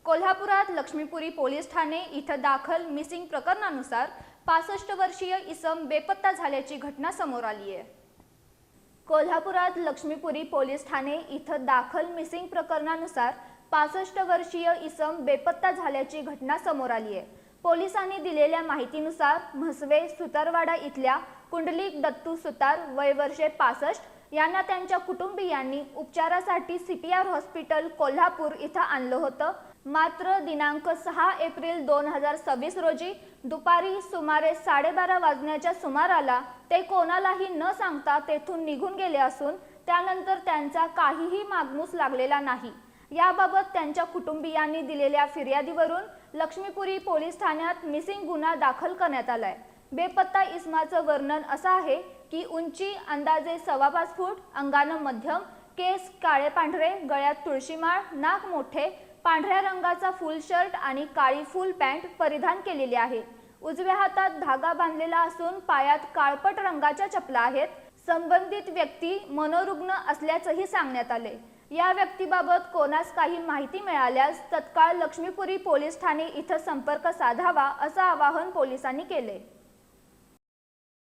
कोल्हापुरात लक्ष्मीपुरी पोलीस ठाणे इथं दाखल मिसिंग प्रकरणानुसार 65 वर्षीय इसम बेपत्ता झाल्याची घटना समोर आली आहे। कोल्हापुरात लक्ष्मीपुरी पोलीस ठाणे इथं दाखल मिसिंग प्रकरणानुसार 65 वर्षीय इसम बेपत्ता झाल्याची घटना समोर आली आहे। पोलिसांनी दिलेल्या माहितीनुसार म्हसवे सुतारवाडा इथल्या कुंडलिक दत्तू सुतार वय वर्षे 65 यांना त्यांच्या कुटुंबियांनी उपचारासाठी सीपीआर हॉस्पिटल कोल्हापूर इथं आणलं होतं। मात्र दिनांक 6 एप्रिल 2026 रोजी दुपारी सुमारे 12:30 वाजण्याच्या सुमाराला ते कोणालाही न सांगता तेथून निघून गेले असून त्यानंतर त्यांचा काहीही मागमूस लागलेला नाही। याबाबत त्यांच्या कुटुंबियांनी दिलेल्या फिर्यादीवरून लक्ष्मीपुरी पोलीस ठाण्यात मिसिंग गुन्हा दाखल करण्यात आलाय। बेपत्ता इसमाचं वर्णन असं आहे की उंची अंदाजे 5.25 फूट, अंगानं मध्यम, केस काळे पांढरे, गळ्यात तुळशीमाळ, नाक मोठे, पांढऱ्या रंगाचा फुल शर्ट आणि काळी फुल पॅन्ट परिधान केलेली आहे। उजव्या हातात धागा बांधलेला असून पायात काळपट रंगाच्या चपला आहेत। संबंधित व्यक्ती मनोरुग्ण असल्याचंही सांगण्यात आले। या व्यक्तीबाबत कोणास काही माहिती मिळाल्यास तत्काळ लक्ष्मीपुरी पोलीस ठाणे इथं संपर्क साधावा असं आवाहन पोलिसांनी केले।